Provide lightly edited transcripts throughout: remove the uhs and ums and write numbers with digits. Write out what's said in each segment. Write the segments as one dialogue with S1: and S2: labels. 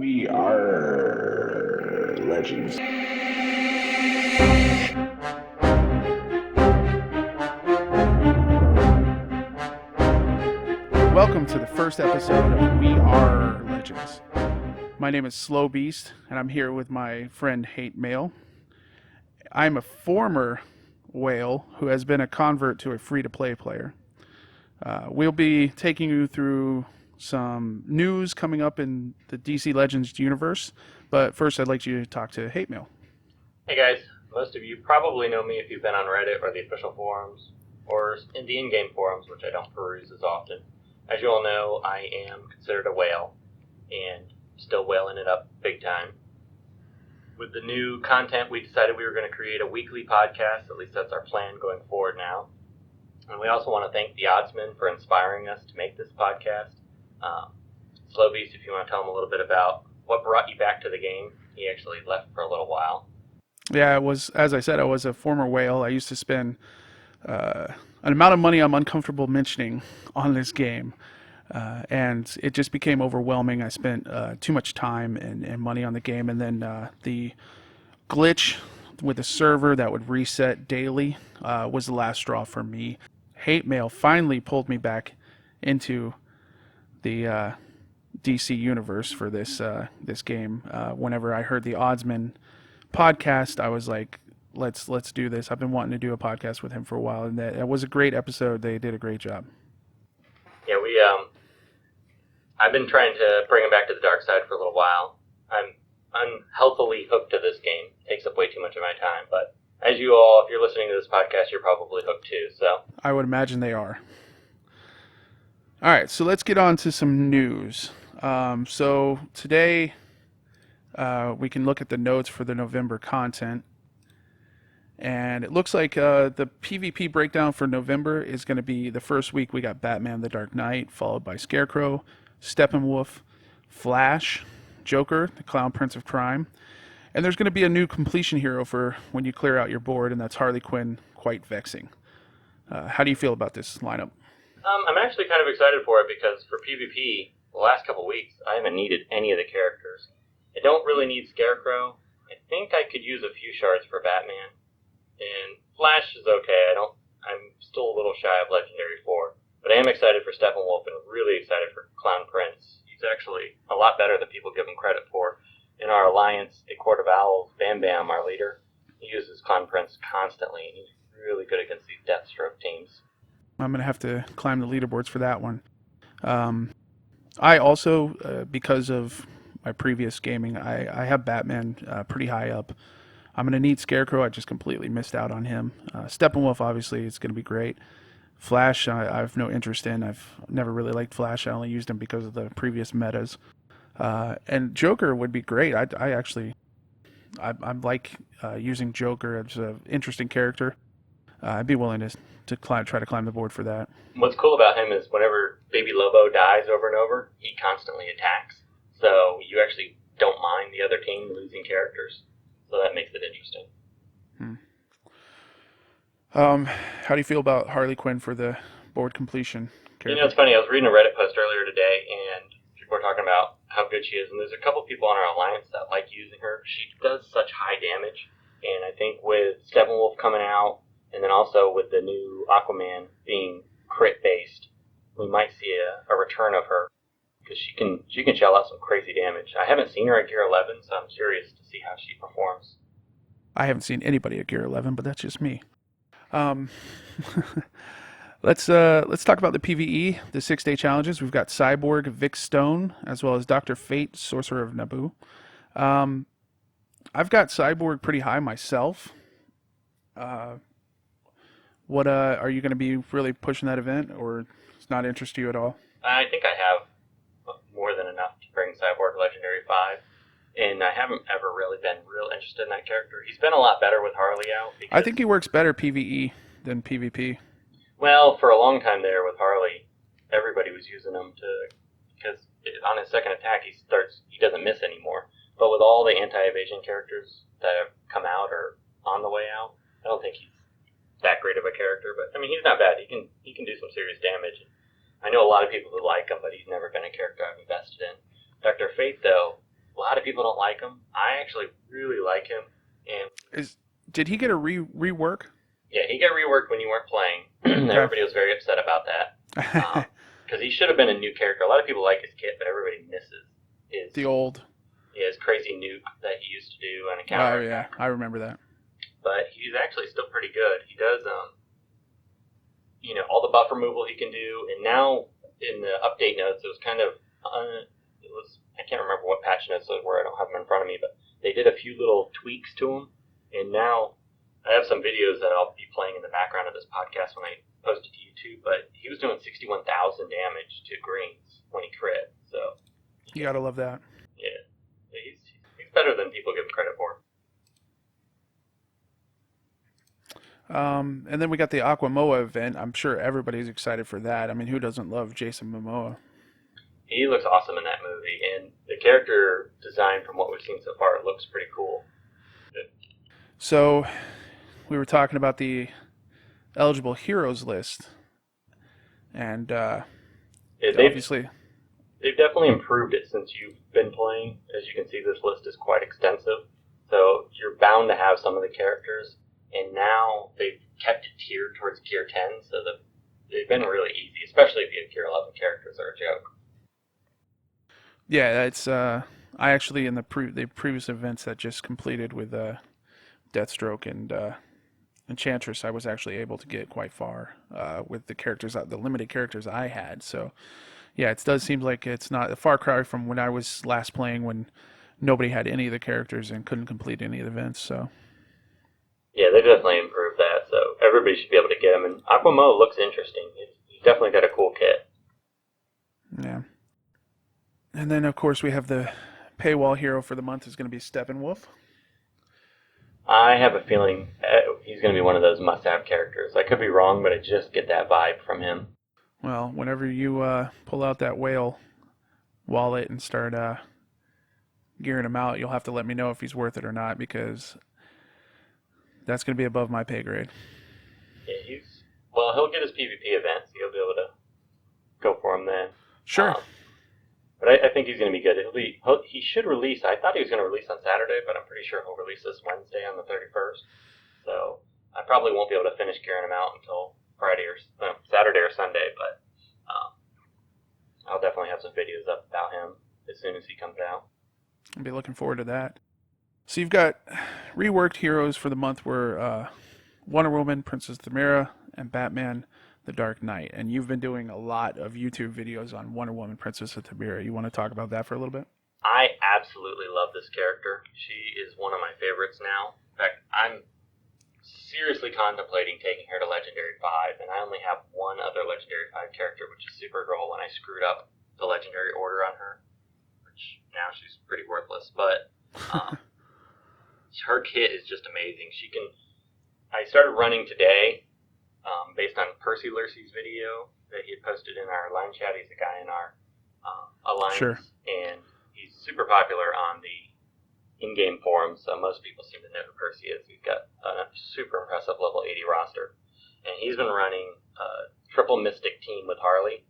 S1: We RRR Legends.
S2: Welcome to the first episode of We RRR Legends. My name is Slowbeast, and I'm here with my friend Hatemael. I'm a former whale who has been a convert to a free-to-play player. We'll be taking you through some news coming up in the DC Legends universe, but first I'd like you to talk to Hatemael.
S3: Hey guys, most of you probably know me if you've been on Reddit or the official forums, or in the in-game forums, which I don't peruse as often. As you all know, I am considered a whale, and still whaling it up big time. With the new content, we decided we were going to create a weekly podcast, at least that's our plan going forward now. And we also want to thank the Oddsman for inspiring us to make this podcast. Slowbeast, if you want to tell him a little bit about what brought you back to the game. He actually left for a little while.
S2: Yeah, as I said, I was a former whale. I used to spend an amount of money I'm uncomfortable mentioning on this game, and it just became overwhelming. I spent too much time and money on the game, and then the glitch with the server that would reset daily was the last straw for me. Hatemael finally pulled me back into the DC universe for this game. Whenever I heard the Oddsman podcast, I was like, let's do this. I've been wanting to do a podcast with him for a while, and that was a great episode. They did a great job.
S3: Yeah, I've been trying to bring him back to the dark side for a little while. I'm unhealthily hooked to this game. It takes up way too much of my time, but as you all, if you're listening to this podcast, you're probably hooked too, so.
S2: I would imagine they are. All right, so let's get on to some news. So today we can look at the notes for the November content. And it looks like the PvP breakdown for November is going to be the first week we got Batman the Dark Knight, followed by Scarecrow, Steppenwolf, Flash, Joker, the Clown Prince of Crime. And there's going to be a new completion hero for when you clear out your board, and that's Harley Quinn, Quite Vexing. How do you feel about this lineup?
S3: I'm actually kind of excited for it because for PvP, the last couple weeks, I haven't needed any of the characters. I don't really need Scarecrow. I think I could use a few shards for Batman. And Flash is okay. I'm still a little shy of Legendary 4. But I am excited for Steppenwolf and really excited for Clown Prince. He's actually a lot better than people give him credit for. In our alliance, A Court of Owls, Bam Bam, our leader, he uses Clown Prince constantly, and he's really good against these Deathstroke teams.
S2: I'm going to have to climb the leaderboards for that one. I also, because of my previous gaming, I have Batman pretty high up. I'm going to need Scarecrow. I just completely missed out on him. Steppenwolf, obviously, it's going to be great. Flash, I have no interest in. I've never really liked Flash. I only used him because of the previous metas. And Joker would be great. I like using Joker as an interesting character. I'd be willing to try to climb the board for that.
S3: What's cool about him is whenever Baby Lobo dies over and over, he constantly attacks. So you actually don't mind the other team losing characters. So that makes it interesting.
S2: How do you feel about Harley Quinn for the board completion character?
S3: You know, it's funny. I was reading a Reddit post earlier today, and people were talking about how good she is. And there's a couple people on our alliance that like using her. She does such high damage. And I think with Steppenwolf coming out, and then also with the new Aquaman being crit-based, we might see a return of her. Because she can shell out some crazy damage. I haven't seen her at Gear 11, so I'm curious to see how she performs.
S2: I haven't seen anybody at Gear 11, but that's just me. Let's talk about the PvE, the 6-day challenges. We've got Cyborg, Vic Stone, as well as Dr. Fate, Sorcerer of Naboo. I've got Cyborg pretty high myself. What are you going to be really pushing that event, or it's not interest you at all?
S3: I think I have more than enough to bring Cyborg Legendary 5, and I haven't ever really been real interested in that character. He's been a lot better with Harley out.
S2: I think he works better PvE than PvP.
S3: Well, for a long time there with Harley, everybody was using him because on his second attack he doesn't miss anymore. But with all the anti-evasion characters that have come out or on the way out, I don't think he's that great of a character. But I mean, he's not bad. He can do some serious damage. I know a lot of people who like him, but he's never been a character I've invested in. Dr. Fate, though, lot of people don't like him. I actually really like him. And
S2: Did he get a rework?
S3: yeah, he got reworked when you weren't playing. Everybody was very upset about that. Because he should have been a new character. A lot of people like his kit, but everybody misses his crazy nuke that he used to do on a counter.
S2: Oh yeah, I remember that.
S3: But he's actually still pretty good. He does, all the buff removal he can do. And now in the update notes, it was kind of, I can't remember what patch notes those were. I don't have them in front of me, but they did a few little tweaks to him. And now I have some videos that I'll be playing in the background of this podcast when I post it to YouTube. But he was doing 61,000 damage to greens when he crit. So
S2: you gotta love that.
S3: Yeah, he's better than people give him credit for.
S2: And then we got the Aquamoa event. I'm sure everybody's excited for that. I mean, who doesn't love Jason Momoa?
S3: He looks awesome in that movie, and the character design from what we've seen so far looks pretty cool.
S2: So, we were talking about the eligible heroes list, and obviously...
S3: They've definitely improved it since you've been playing. As you can see, this list is quite extensive, so you're bound to have some of the characters, and now they've kept it tiered towards Gear 10, so they've been really easy, especially if you have Gear 11 characters are a joke.
S2: Yeah, it's I actually in the previous events that just completed with Deathstroke and Enchantress, I was actually able to get quite far with the limited characters I had. So yeah, it does seem like it's not a far cry from when I was last playing when nobody had any of the characters and couldn't complete any of the events. So
S3: yeah, they definitely improved that. So everybody should be able to get him. And Aquamoa looks interesting. He's definitely got a cool kit.
S2: Yeah. And then, of course, we have the paywall hero for the month is going to be Steppenwolf.
S3: I have a feeling he's going to be one of those must-have characters. I could be wrong, but I just get that vibe from him.
S2: Well, whenever you pull out that whale wallet and start gearing him out, you'll have to let me know if he's worth it or not, because that's going to be above my pay grade.
S3: Yeah, he'll get his PvP events. You'll be able to go for him then.
S2: Sure.
S3: But I think he's going to be good. He should release. I thought he was going to release on Saturday, but I'm pretty sure he'll release this Wednesday on the 31st. So I probably won't be able to finish gearing him out until Saturday or Sunday. But I'll definitely have some videos up about him as soon as he comes out.
S2: I'll be looking forward to that. So you've got reworked heroes for the month were Wonder Woman, Princess Themyscira, and Batman: The Dark Knight. And you've been doing a lot of YouTube videos on Wonder Woman, Princess Themyscira. You want to talk about that for a little bit?
S3: I absolutely love this character. She is one of my favorites now. In fact, I'm seriously contemplating taking her to Legendary 5, and I only have one other Legendary 5 character, which is Supergirl, when I screwed up the Legendary order on her, which now she's pretty worthless. But her kit is just amazing. I started running today, based on Percy Lurcy's video that he had posted in our line chat. He's a guy in our alliance,
S2: sure.
S3: And he's super popular on the in-game forums, so most people seem to know who Percy is. He's got a super impressive level 80 roster, and he's been running a triple Mystic team with Harley,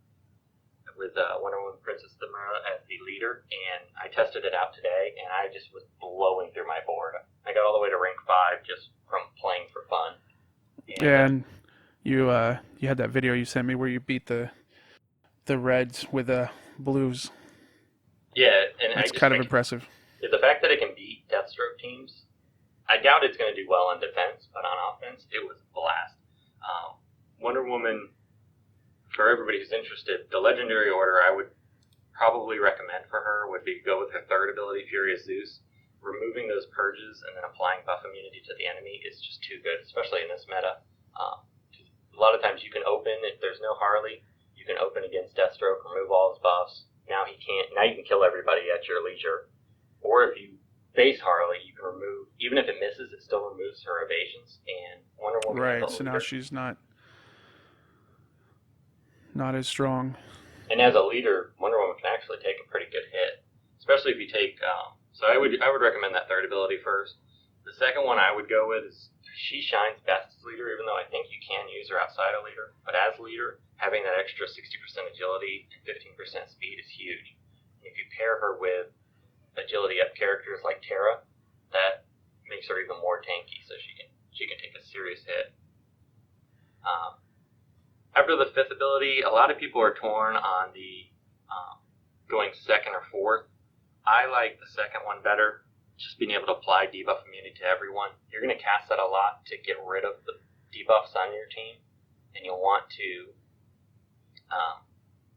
S3: with Wonder Woman, Princess Themyscira as the leader, and I tested it out today, and I just was blowing through my board. I got all the way to rank 5 just from playing for fun.
S2: And you had that video you sent me where you beat the Reds with Blues.
S3: Yeah, and
S2: that's kind of impressive.
S3: The fact that it can beat Deathstroke teams, I doubt it's going to do well on defense, but on offense, it was a blast. Wonder Woman, for everybody who's interested, the Legendary order I would probably recommend for her would be go with her third ability, Furious Zeus. Removing those purges and then applying buff immunity to the enemy is just too good, especially in this meta. A lot of times you can open, if there's no Harley, you can open against Deathstroke, remove all his buffs. Now you can kill everybody at your leisure. Or if you face Harley, you can remove, even if it misses, it still removes her evasions. And Wonder Woman,
S2: right, so now she's not as strong.
S3: And as a leader, Wonder Woman can actually take a pretty good hit, especially if you take. So I would recommend that third ability first. The second one I would go with is she shines best as leader, even though I think you can use her outside a leader. But as leader, having that extra 60% agility and 15% speed is huge. If you pair her with agility up characters like Terra, that makes her even more tanky, so she can take a serious hit. After the 5th ability, a lot of people are torn on the going 2nd or 4th. I like the 2nd one better, just being able to apply debuff immunity to everyone. You're going to cast that a lot to get rid of the debuffs on your team, and you'll want to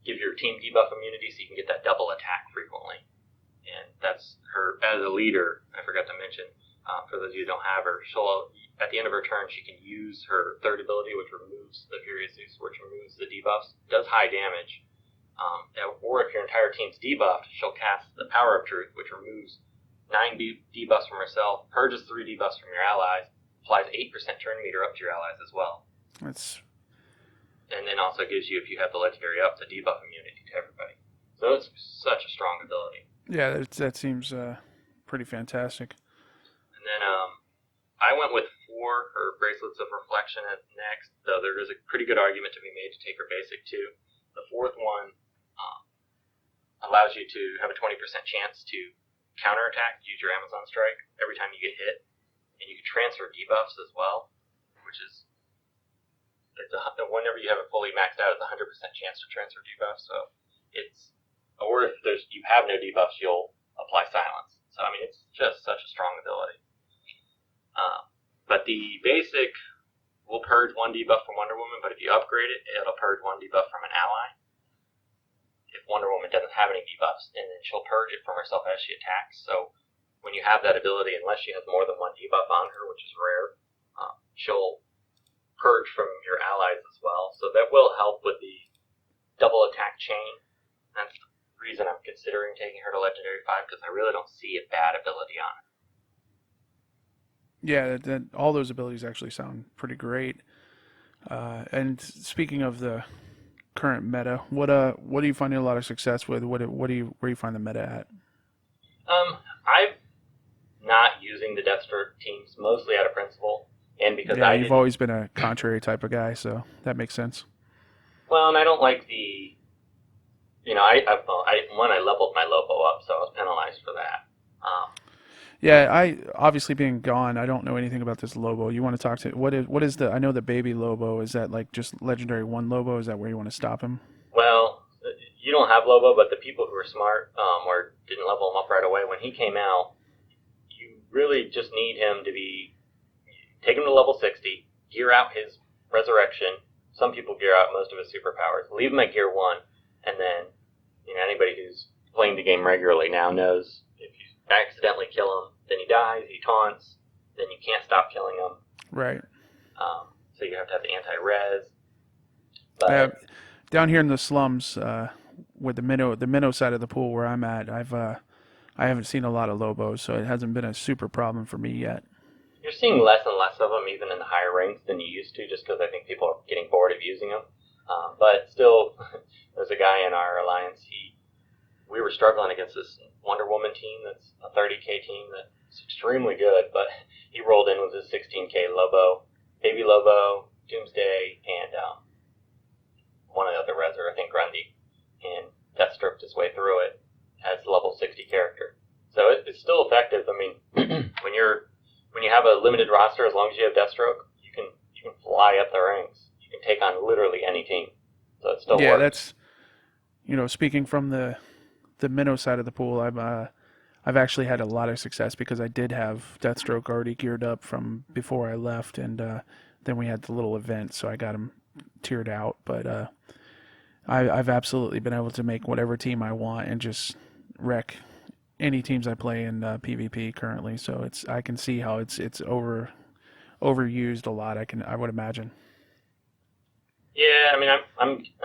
S3: give your team debuff immunity so you can get that double attack frequently. And that's her, as a leader, I forgot to mention, for those of you who don't have her, at the end of her turn, she can use her 3rd ability, which removes the Furious Zeus, which removes the debuffs, does high damage. Or if your entire team's debuffed, she'll cast the Power of Truth, which removes 9 debuffs from herself, purges 3 debuffs from your allies, applies 8% turn meter up to your allies as well. And then also gives you, if you have the legendary up, the debuff immunity to everybody. So it's such a strong ability.
S2: Yeah, that seems pretty fantastic.
S3: And then I went with 4, her Bracelets of Reflection at next, though there is a pretty good argument to be made to take her basic too. The 4th one allows you to have a 20% chance to counterattack, use your Amazon Strike every time you get hit, and you can transfer debuffs as well, which is whenever you have it fully maxed out, it's a 100% chance to transfer debuffs. So or if you have no debuffs, you'll apply silence. So I mean, it's just such a strong ability. But the basic will purge 1 debuff from Wonder Woman, but if you upgrade it, it'll purge 1 debuff from an ally. If Wonder Woman doesn't have any debuffs, and then she'll purge it from herself as she attacks. So when you have that ability, unless she has more than 1 debuff on her, which is rare, she'll purge from your allies as well. So that will help with the double attack chain. That's the reason I'm considering taking her to Legendary 5, because I really don't see a bad ability on her.
S2: Yeah, all those abilities actually sound pretty great. And speaking of the current meta, what are you finding a lot of success with? Where do you find the meta at?
S3: I'm not using the Deathstroke teams mostly out of principle, and because
S2: you've always been a contrary type of guy, so that makes sense.
S3: Well, and I don't like the, I leveled my Lobo up, so I was penalized for that.
S2: Yeah, I obviously being gone, I don't know anything about this Lobo. You want to talk to what is the? I know the baby Lobo. Is that like just Legendary 1 Lobo? Is that where you want to stop him?
S3: Well, you don't have Lobo, but the people who were smart or didn't level him up right away when he came out, you really just need him to take him to level 60, gear out his Resurrection. Some people gear out most of his superpowers. Leave him at gear 1, and then anybody who's playing the game regularly now knows if you accidentally kill him, then he dies, he taunts, then you can't stop killing him.
S2: Right.
S3: So you have to have the anti-res.
S2: Down here in the slums, with the minnow side of the pool where I'm at, I haven't seen a lot of Lobos, so it hasn't been a super problem for me yet.
S3: You're seeing less and less of them, even in the higher ranks, than you used to, just because I think people are getting bored of using them. But still, there's a guy in our alliance. We were struggling against this Wonder Woman team that's a 30k team that's extremely good, but he rolled in with his 16k Lobo, Baby Lobo, Doomsday, and one of the other Reser, I think Grundy, and Deathstroked his way through it as a level 60 character. So it's still effective. I mean, when you have a limited roster, as long as you have Deathstroke, you can fly up the ranks. You can take on literally any team. So it still works.
S2: Yeah, that's speaking from the minnow side of the pool, I've actually had a lot of success because I did have Deathstroke already geared up from before I left, and then we had the little event, so I got him tiered out. But I've absolutely been able to make whatever team I want and just wreck any teams I play in PvP currently. So I can see how it's overused a lot. I would imagine.
S3: Yeah, I mean, I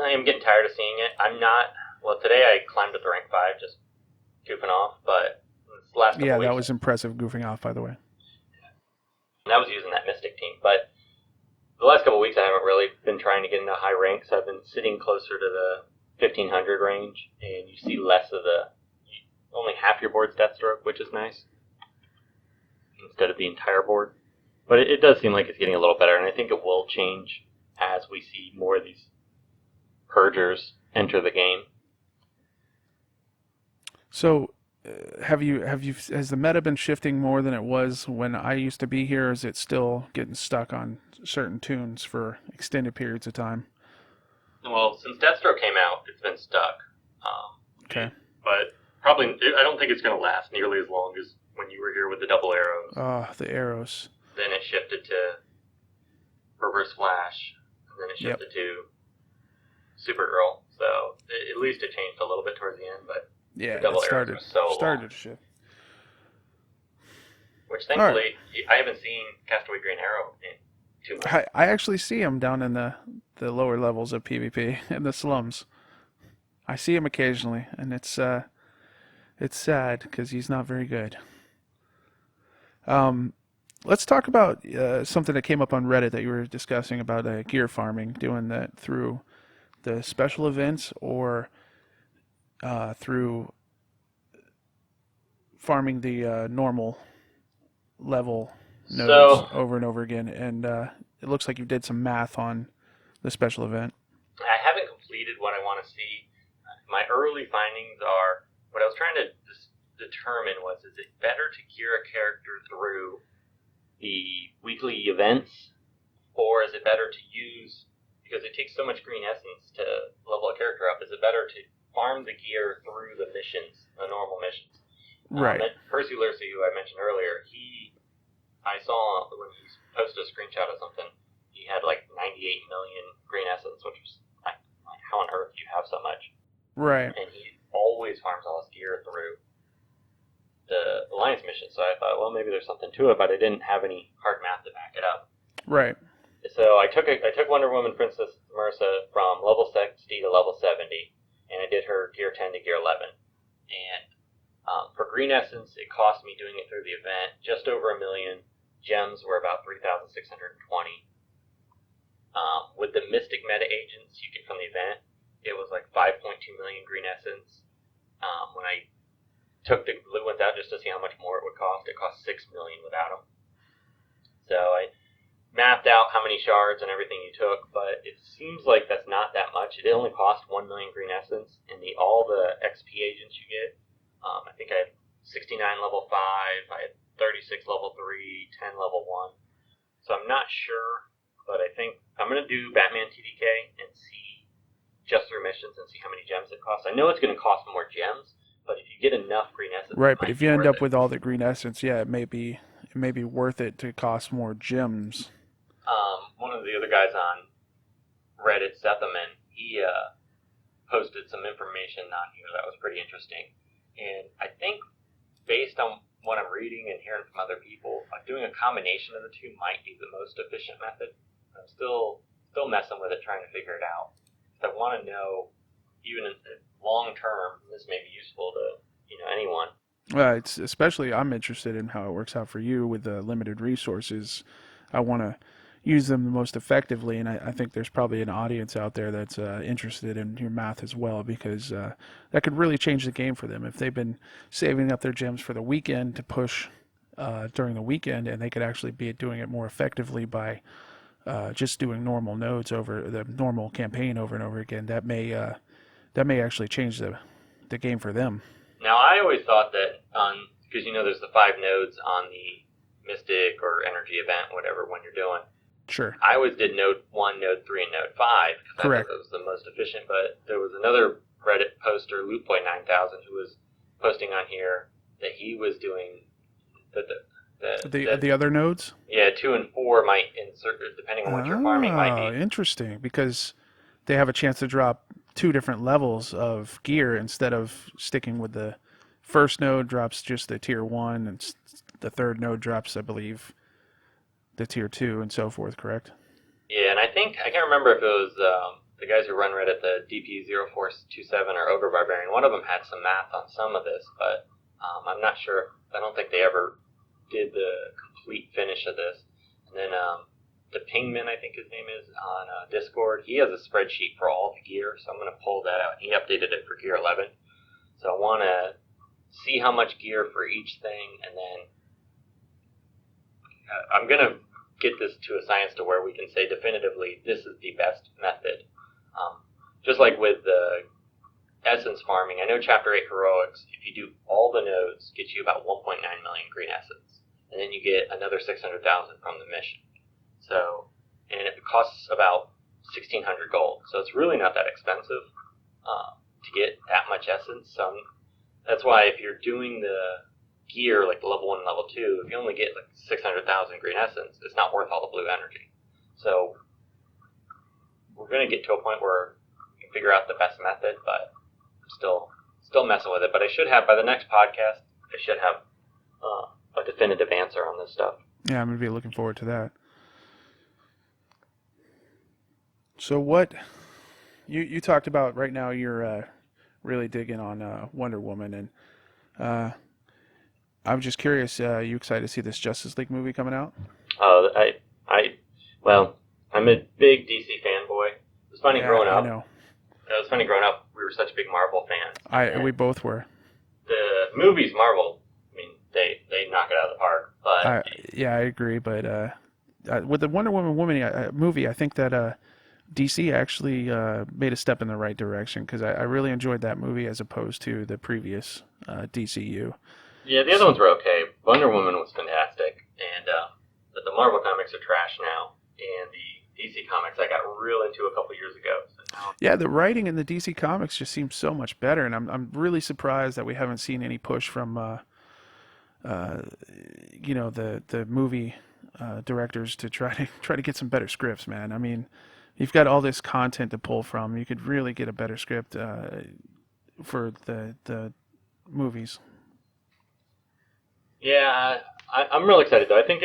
S3: am getting tired of seeing it. I'm not. Well, today I climbed up to rank 5, just goofing off, but this last couple weeks...
S2: that was impressive goofing off, by the way.
S3: And I was using that Mystic team, but the last couple weeks I haven't really been trying to get into high ranks. I've been sitting closer to the 1500 range, and you see less of only half your board's Deathstroke, which is nice, instead of the entire board. But it does seem like it's getting a little better, and I think it will change as we see more of these Purgers enter the game.
S2: So has the meta been shifting more than it was when I used to be here? Or is it still getting stuck on certain tunes for extended periods of time?
S3: Well, since Deathstroke came out, it's been stuck.
S2: Okay.
S3: But probably, I don't think it's going to last nearly as long as when you were here with the double arrows.
S2: Oh, the arrows.
S3: Then it shifted to Reverse Flash, and then it shifted to Supergirl. So at least it changed a little bit towards the end, but
S2: yeah,
S3: the double
S2: it
S3: arrows were so
S2: started
S3: long.
S2: to shift.
S3: Which thankfully, I haven't seen Castaway Green Arrow in 2 months.
S2: I actually see him down in the lower levels of PvP in the slums. I see him occasionally, and it's sad because he's not very good. Let's talk about something that came up on Reddit that you were discussing about gear farming, doing that through the special events or through farming the normal level nodes over and over again. And it looks like you did some math on the special event.
S3: I haven't completed what I want to see. My early findings are, what I was trying to determine was, is it better to gear a character through the weekly events, or is it better to use, because it takes so much green essence to level a character up, is it better to farm the gear through the missions, the normal missions?
S2: Right.
S3: Percy Lurcy, who I mentioned earlier, I saw when he posted a screenshot of something, he had like 98 million green essence, which was like how on earth do you have so much?
S2: Right.
S3: And he always farms all his gear through the Alliance mission. So I thought, well, maybe there's something to it, but I didn't have any hard math to back it up.
S2: Right.
S3: So I took Wonder Woman Princess Marissa from level 60 to level 70, and I did her gear 10 to gear 11. And for green essence, it cost me doing it through the event just over 1 million. Gems were about 3,620. With the Mystic Meta Agents you get from the event, it was like 5.2 million green essence. When I took the blue ones out just to see how much more it would cost, it cost 6 million without them. So I mapped out how many shards and everything you took, but it seems like that's not that much. It only cost 1 million green essence, and all the XP agents you get, I think I had 69 level 5, I had 36 level 3, 10 level 1. So I'm not sure, but I think I'm going to do Batman TDK and see just through missions and see how many gems it costs. I know it's going to cost more gems, but if you get enough green essence,
S2: right. But if you end up with all the green essence, yeah, it may be worth it to cost more gems.
S3: One of the other guys on Reddit, Sethaman, he posted some information on here that was pretty interesting, and I think based on what I'm reading and hearing from other people, doing a combination of the two might be the most efficient method. I'm still messing with it, trying to figure it out. I want to know, even in long term, this may be useful to anyone.
S2: It's especially, I'm interested in how it works out for you with the limited resources. I want to use them the most effectively, and I think there's probably an audience out there that's interested in your math as well, because that could really change the game for them if they've been saving up their gems for the weekend to push during the weekend, and they could actually be doing it more effectively by just doing normal nodes over the normal campaign over and over again. That may actually change the game for them.
S3: Now, I always thought that because there's the 5 nodes on the Mystic or Energy event, whatever one you're doing.
S2: Sure.
S3: I always did node 1, node 3, and node 5 because I
S2: Correct.
S3: thought that was the most efficient. But there was another Reddit poster, Lootboy9000, who was posting on here that he was doing
S2: the other nodes.
S3: Yeah, 2 and 4 might insert depending on what you're farming might be.
S2: Interesting, because they have a chance to drop 2 different levels of gear instead of sticking with the first node drops just the tier 1, and the third node drops, I believe, the tier 2 and so forth, correct?
S3: Yeah, and I can't remember if it was the guys who run Reddit, the DP0427 or Ogre Barbarian. One of them had some math on some of this, but I'm not sure. I don't think they ever did the complete finish of this. And then the Pingman, I think his name is, on Discord, he has a spreadsheet for all the gear, so I'm going to pull that out. He updated it for gear 11. So I want to see how much gear for each thing, and then I'm going to get this to a science to where we can say definitively this is the best method. Just like with the essence farming, I know Chapter 8 Heroics, if you do all the nodes, gets you about 1.9 million green essence. And then you get another 600,000 from the mission. So, and it costs about 1,600 gold. So it's really not that expensive to get that much essence. So that's why if you're doing the gear, like the level 1 and level 2, if you only get like 600,000 green essence, it's not worth all the blue energy. So we're going to get to a point where we can figure out the best method, but I'm still messing with it. But I should have, by the next podcast, I should have a definitive answer on this stuff.
S2: Yeah, I'm going to be looking forward to that. So what, you talked about right now you're really digging on Wonder Woman, and I'm just curious, you excited to see this Justice League movie coming out?
S3: Well, I'm a big DC fanboy. It was funny growing up.
S2: I know.
S3: It was funny growing up. We were such big Marvel fans.
S2: We both were.
S3: The movies, Marvel, I mean, they knock it out of the park. But
S2: I agree. But with the Wonder Woman movie, I think that DC actually made a step in the right direction, because I really enjoyed that movie as opposed to the previous DCU.
S3: Yeah, the other ones were okay. Wonder Woman was fantastic, and but the Marvel comics are trash now, and the DC comics I got real into a couple years ago. So now,
S2: yeah, the writing in the DC comics just seems so much better, and I'm really surprised that we haven't seen any push from the movie directors to try to get some better scripts, man. I mean, you've got all this content to pull from. You could really get a better script for the movies.
S3: yeah, I'm real excited though. I think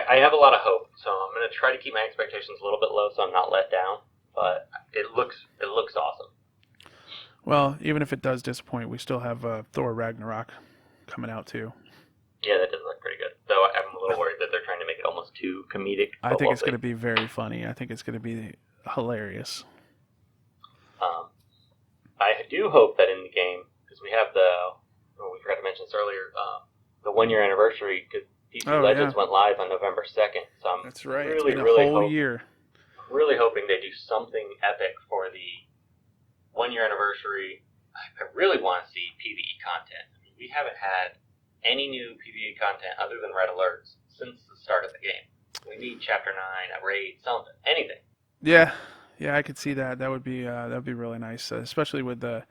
S3: I have a lot of hope, so I'm going to try to keep my expectations a little bit low, so I'm not let down. But it looks awesome.
S2: Well, even if it does disappoint, we still have Thor Ragnarok coming out too.
S3: Yeah, that does look pretty good. Though I'm a little worried that they're trying to make it almost too comedic.
S2: I think it's going to be very funny. I think it's going to be hilarious.
S3: I do hope that in the game, because we have we forgot to mention this earlier, the 1-year anniversary, because DC Legends went live on November 2nd. So I'm
S2: That's right.
S3: really,
S2: it's been
S3: really
S2: a whole year.
S3: Really hoping they do something epic for the 1-year anniversary. I really want to see PvE content. I mean, we haven't had any new PvE content other than red alerts since the start of the game. We need Chapter 9, a raid, something, anything.
S2: Yeah, I could see that. That would be really nice, especially with the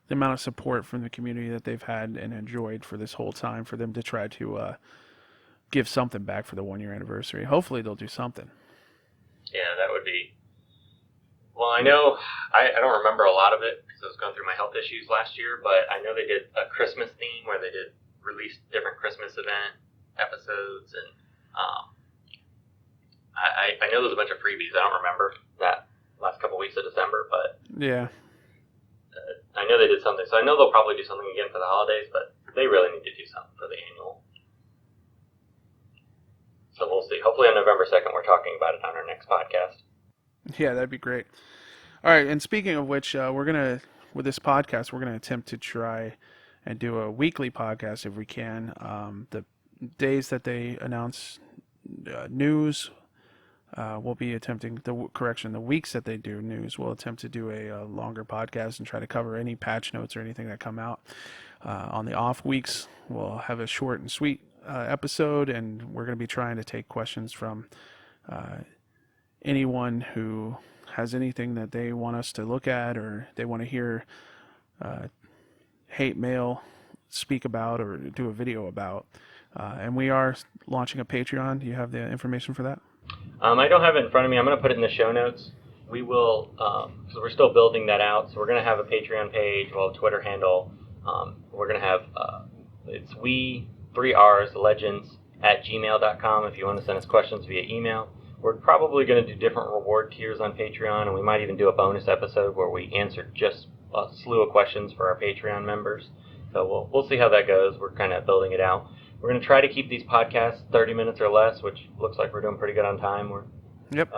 S2: amount of support from the community that they've had and enjoyed for this whole time. For them to try to give something back for the 1-year anniversary. Hopefully, they'll do something.
S3: Yeah, that would be. Well, I know I don't remember a lot of it because I was going through my health issues last year, but I know they did a Christmas theme where they did release different Christmas event episodes, and I know there's a bunch of freebies. I don't remember that last couple weeks of December, but
S2: yeah,
S3: I know they did something. So I know they'll probably do something again for the holidays, but they really need to do something for the annual. So we'll see. Hopefully on November 2nd, we're talking about it on our next podcast.
S2: Yeah, that'd be great. All right, and speaking of which, with this podcast, we're gonna attempt to try and do a weekly podcast if we can. The days that they announce news, we'll be attempting the weeks that they do news, we'll attempt to do a longer podcast and try to cover any patch notes or anything that come out. On the off weeks, we'll have a short and sweet episode, and we're going to be trying to take questions from anyone who has anything that they want us to look at, or they want to hear Hatemael speak about or do a video about. And we are launching a Patreon. Do you have the information for that?
S3: I don't have it in front of me. I'm going to put it in the show notes. We will, because we're still building that out. So we're going to have a Patreon page, we'll have a Twitter handle. We're going to have, it's We RRR Legends at gmail.com if you want to send us questions via email. We're probably going to do different reward tiers on Patreon, and we might even do a bonus episode where we answer just a slew of questions for our Patreon members. So we'll see how that goes. We're kind of building it out. We're going to try to keep these podcasts 30 minutes or less, which looks like we're doing pretty good on time.
S2: Yep.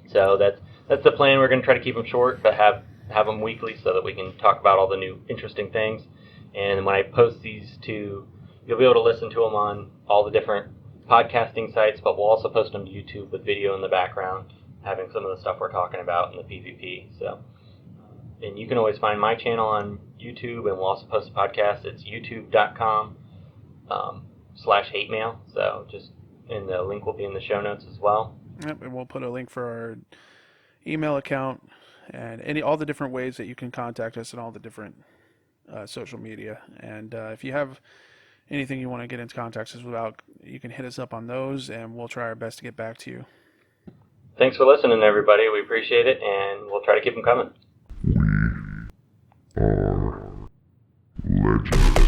S3: So that's the plan. We're going to try to keep them short, but have them weekly so that we can talk about all the new interesting things. And when I post these to, you'll be able to listen to them on all the different podcasting sites, but we'll also post them to YouTube with video in the background, having some of the stuff we're talking about in the PvP. So And you can always find my channel on YouTube, and we'll also post a podcast. It's youtube.com /Hatemael. So and the link will be in the show notes as well.
S2: Yep, and we'll put a link for our email account and all the different ways that you can contact us and all the different social media. And if you have anything you want to get into contact us about, you can hit us up on those, and we'll try our best to get back to you.
S3: Thanks for listening, everybody. We appreciate it, and we'll try to keep them coming.
S1: We are legends.